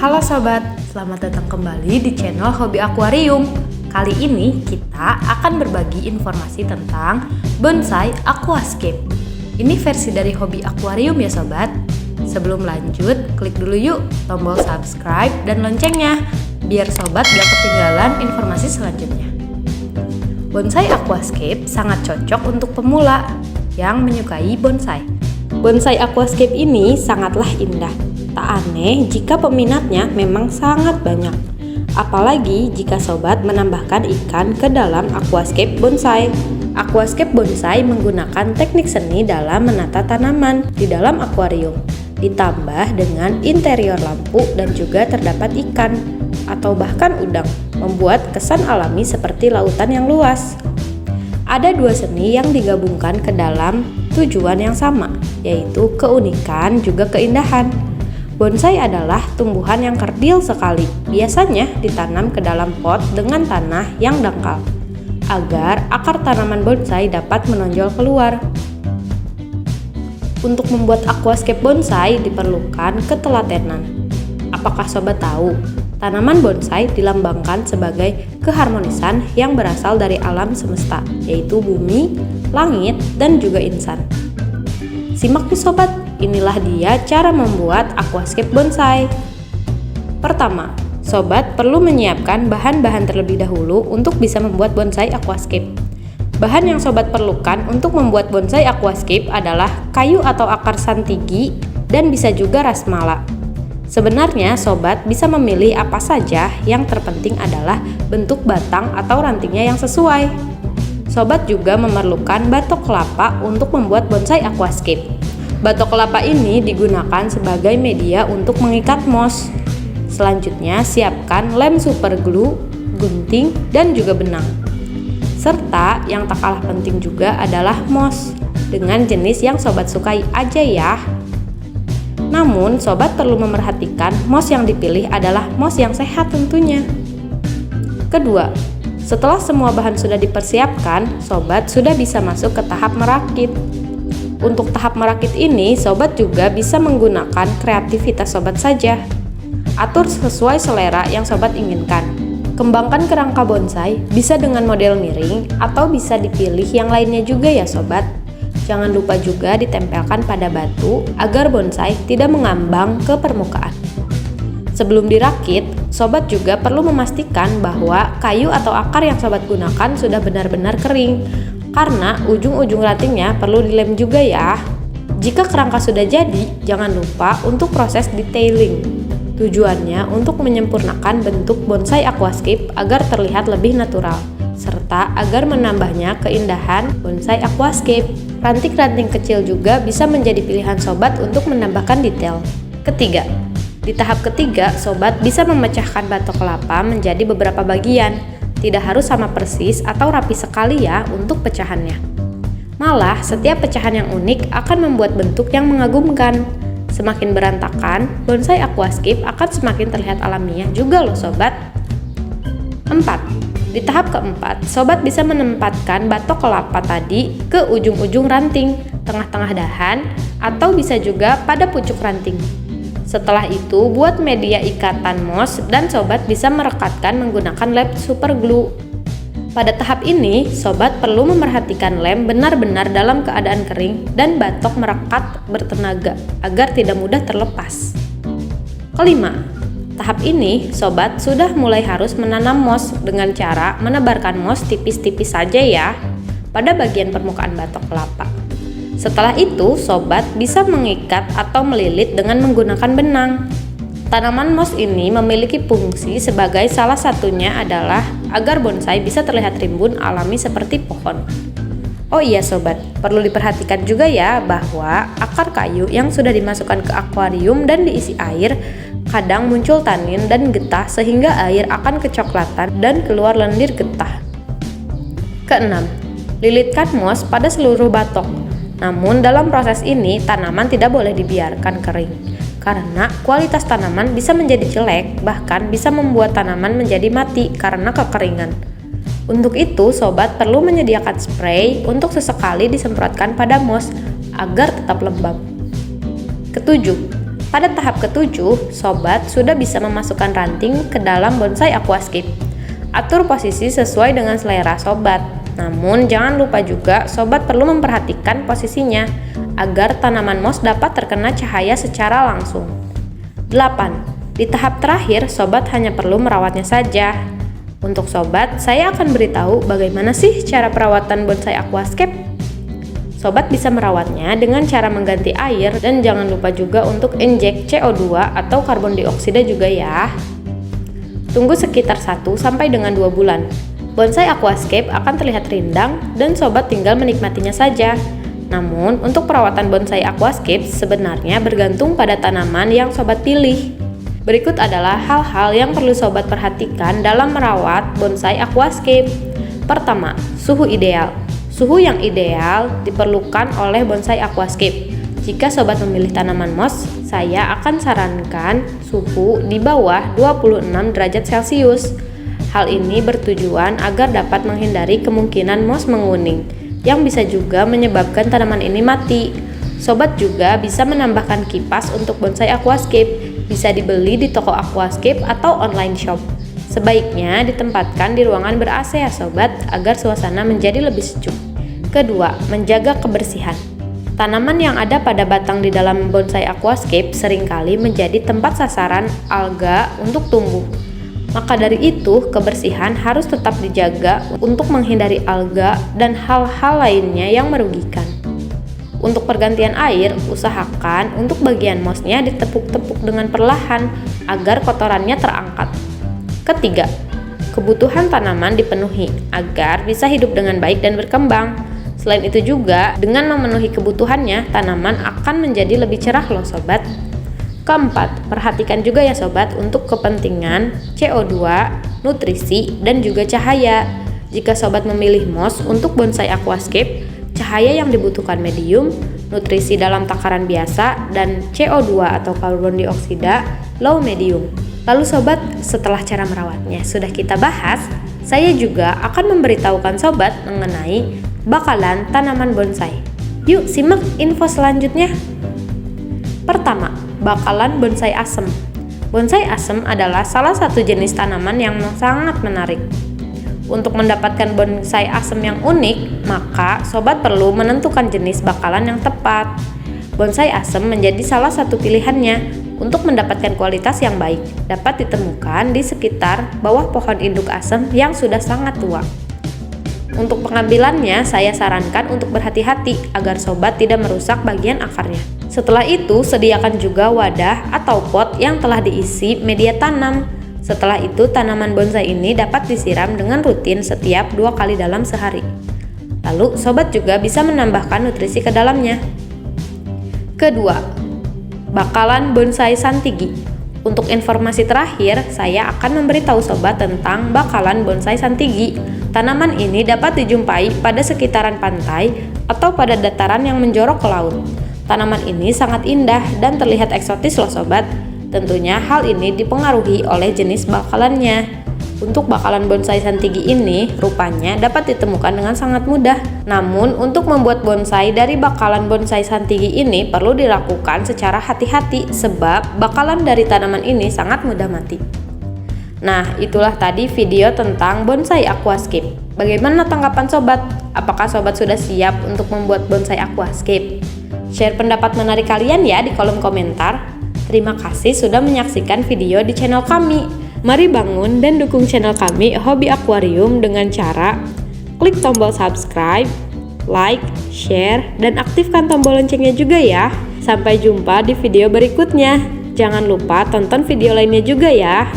Halo sobat, selamat datang kembali di channel Hobi Akuarium. Kali ini kita akan berbagi informasi tentang bonsai aquascape. Ini versi dari Hobi Akuarium ya sobat. Sebelum lanjut, klik dulu yuk tombol subscribe dan loncengnya, biar sobat gak ketinggalan informasi selanjutnya. Bonsai aquascape sangat cocok untuk pemula yang menyukai bonsai. Bonsai aquascape ini sangatlah indah. Tak aneh jika peminatnya memang sangat banyak. Apalagi jika sobat menambahkan ikan ke dalam aquascape bonsai. Aquascape bonsai menggunakan teknik seni dalam menata tanaman di dalam akuarium, ditambah dengan interior lampu dan juga terdapat ikan atau bahkan udang, membuat kesan alami seperti lautan yang luas. Ada dua seni yang digabungkan ke dalam tujuan yang sama, yaitu keunikan juga keindahan. Bonsai adalah tumbuhan yang kerdil sekali, biasanya ditanam ke dalam pot dengan tanah yang dangkal, agar akar tanaman bonsai dapat menonjol keluar. Untuk membuat aquascape bonsai diperlukan ketelatenan. Apakah sobat tahu? Tanaman bonsai dilambangkan sebagai keharmonisan yang berasal dari alam semesta, yaitu bumi, langit, dan juga insan. Simak nih sobat, inilah dia cara membuat aquascape bonsai. Pertama, sobat perlu menyiapkan bahan-bahan terlebih dahulu untuk bisa membuat bonsai aquascape. Bahan yang sobat perlukan untuk membuat bonsai aquascape adalah kayu atau akar santigi dan bisa juga ras mala. Sebenarnya sobat bisa memilih apa saja, yang terpenting adalah bentuk batang atau rantingnya yang sesuai. Sobat juga memerlukan batok kelapa untuk membuat bonsai aquascape. Batok kelapa ini digunakan sebagai media untuk mengikat moss. Selanjutnya siapkan lem super glue, gunting, dan juga benang. Serta yang tak kalah penting juga adalah moss, dengan jenis yang sobat sukai aja ya. Namun sobat perlu memerhatikan moss yang dipilih adalah moss yang sehat tentunya. Kedua, setelah semua bahan sudah dipersiapkan, sobat sudah bisa masuk ke tahap merakit. Untuk tahap merakit ini, sobat juga bisa menggunakan kreativitas sobat saja. Atur sesuai selera yang sobat inginkan. Kembangkan kerangka bonsai, bisa dengan model miring atau bisa dipilih yang lainnya juga ya sobat. Jangan lupa juga ditempelkan pada batu agar bonsai tidak mengambang ke permukaan. Sebelum dirakit, sobat juga perlu memastikan bahwa kayu atau akar yang sobat gunakan sudah benar-benar kering, karena ujung-ujung rantingnya perlu dilem juga ya. Jika kerangka sudah jadi, jangan lupa untuk proses detailing. Tujuannya untuk menyempurnakan bentuk bonsai aquascape agar terlihat lebih natural, serta agar menambahnya keindahan bonsai aquascape. Ranting-ranting kecil juga bisa menjadi pilihan sobat untuk menambahkan detail. Ketiga, di tahap ketiga, sobat bisa memecahkan batok kelapa menjadi beberapa bagian. Tidak harus sama persis atau rapi sekali ya untuk pecahannya. Malah, setiap pecahan yang unik akan membuat bentuk yang mengagumkan. Semakin berantakan, bonsai aquascape akan semakin terlihat alamiah juga loh sobat. 4. Di tahap keempat, sobat bisa menempatkan batok kelapa tadi ke ujung-ujung ranting, tengah-tengah dahan, atau bisa juga pada pucuk ranting. Setelah itu, buat media ikatan moss dan sobat bisa merekatkan menggunakan lem super glue. Pada tahap ini, sobat perlu memerhatikan lem benar-benar dalam keadaan kering dan batok merekat bertenaga agar tidak mudah terlepas. Kelima, tahap ini sobat sudah mulai harus menanam moss dengan cara menebarkan moss tipis-tipis saja ya pada bagian permukaan batok kelapa. Setelah itu, sobat bisa mengikat atau melilit dengan menggunakan benang. Tanaman moss ini memiliki fungsi sebagai salah satunya adalah agar bonsai bisa terlihat rimbun alami seperti pohon. Oh iya sobat, perlu diperhatikan juga ya bahwa akar kayu yang sudah dimasukkan ke akuarium dan diisi air, kadang muncul tanin dan getah sehingga air akan kecoklatan dan keluar lendir getah. Keenam, lilitkan moss pada seluruh batok. Namun dalam proses ini tanaman tidak boleh dibiarkan kering, karena kualitas tanaman bisa menjadi jelek, bahkan bisa membuat tanaman menjadi mati karena kekeringan. Untuk itu, sobat perlu menyediakan spray untuk sesekali disemprotkan pada moss agar tetap lembab. Ketujuh, Pada tahap ketujuh, sobat sudah bisa memasukkan ranting ke dalam bonsai aquascape. Atur posisi sesuai dengan selera sobat. Namun jangan lupa juga sobat perlu memperhatikan posisinya agar tanaman moss dapat terkena cahaya secara langsung. 8. Di tahap terakhir, sobat hanya perlu merawatnya saja. Untuk sobat, saya akan beritahu bagaimana sih cara perawatan bonsai aquascape. Sobat bisa merawatnya dengan cara mengganti air dan jangan lupa juga untuk injek CO2 atau karbon dioksida juga ya. Tunggu sekitar 1 sampai dengan 2 bulan. Bonsai aquascape akan terlihat rindang dan sobat tinggal menikmatinya saja. Namun, untuk perawatan bonsai aquascape sebenarnya bergantung pada tanaman yang sobat pilih. Berikut adalah hal-hal yang perlu sobat perhatikan dalam merawat bonsai aquascape. Pertama, suhu ideal. Suhu yang ideal diperlukan oleh bonsai aquascape. Jika sobat memilih tanaman moss, saya akan sarankan suhu di bawah 26 derajat Celcius. Hal ini bertujuan agar dapat menghindari kemungkinan moss menguning, yang bisa juga menyebabkan tanaman ini mati. Sobat juga bisa menambahkan kipas untuk bonsai aquascape, bisa dibeli di toko aquascape atau online shop. Sebaiknya ditempatkan di ruangan ber-AC ya sobat, agar suasana menjadi lebih sejuk. Kedua, menjaga kebersihan. Tanaman yang ada pada batang di dalam bonsai aquascape seringkali menjadi tempat sasaran alga untuk tumbuh. Maka dari itu, kebersihan harus tetap dijaga untuk menghindari alga dan hal-hal lainnya yang merugikan. Untuk pergantian air, usahakan untuk bagian mossnya ditepuk-tepuk dengan perlahan agar kotorannya terangkat. Ketiga, kebutuhan tanaman dipenuhi agar bisa hidup dengan baik dan berkembang. Selain itu juga, dengan memenuhi kebutuhannya, tanaman akan menjadi lebih cerah loh sobat. Keempat, perhatikan juga ya sobat untuk kepentingan CO2, nutrisi, dan juga cahaya. Jika sobat memilih moss untuk bonsai aquascape, cahaya yang dibutuhkan medium, nutrisi dalam takaran biasa, dan CO2 atau karbon dioksida low medium. Lalu sobat, setelah cara merawatnya sudah kita bahas, saya juga akan memberitahukan sobat mengenai bakalan tanaman bonsai. Yuk simak info selanjutnya. Pertama, bakalan bonsai asem. Bonsai asem adalah salah satu jenis tanaman yang sangat menarik. Untuk mendapatkan bonsai asem yang unik, maka sobat perlu menentukan jenis bakalan yang tepat. Bonsai asem menjadi salah satu pilihannya. Untuk mendapatkan kualitas yang baik, dapat ditemukan di sekitar bawah pohon induk asem yang sudah sangat tua. Untuk pengambilannya, saya sarankan untuk berhati-hati agar sobat tidak merusak bagian akarnya. Setelah itu, sediakan juga wadah atau pot yang telah diisi media tanam. Setelah itu, tanaman bonsai ini dapat disiram dengan rutin setiap 2 kali dalam sehari. Lalu, sobat juga bisa menambahkan nutrisi ke dalamnya. Kedua, bakalan bonsai santigi. Untuk informasi terakhir, saya akan memberitahu sobat tentang bakalan bonsai santigi. Tanaman ini dapat dijumpai pada sekitaran pantai atau pada dataran yang menjorok ke laut. Tanaman ini sangat indah dan terlihat eksotis loh sobat. Tentunya hal ini dipengaruhi oleh jenis bakalannya. Untuk bakalan bonsai santigi ini, rupanya dapat ditemukan dengan sangat mudah. Namun, untuk membuat bonsai dari bakalan bonsai santigi ini perlu dilakukan secara hati-hati sebab bakalan dari tanaman ini sangat mudah mati. Nah, itulah tadi video tentang bonsai aquascape. Bagaimana tanggapan sobat? Apakah sobat sudah siap untuk membuat bonsai aquascape? Share pendapat menarik kalian ya di kolom komentar. Terima kasih sudah menyaksikan video di channel kami. Mari bangun dan dukung channel kami Hobi Aquarium dengan cara klik tombol subscribe, like, share, dan aktifkan tombol loncengnya juga ya. Sampai jumpa di video berikutnya. Jangan lupa tonton video lainnya juga ya.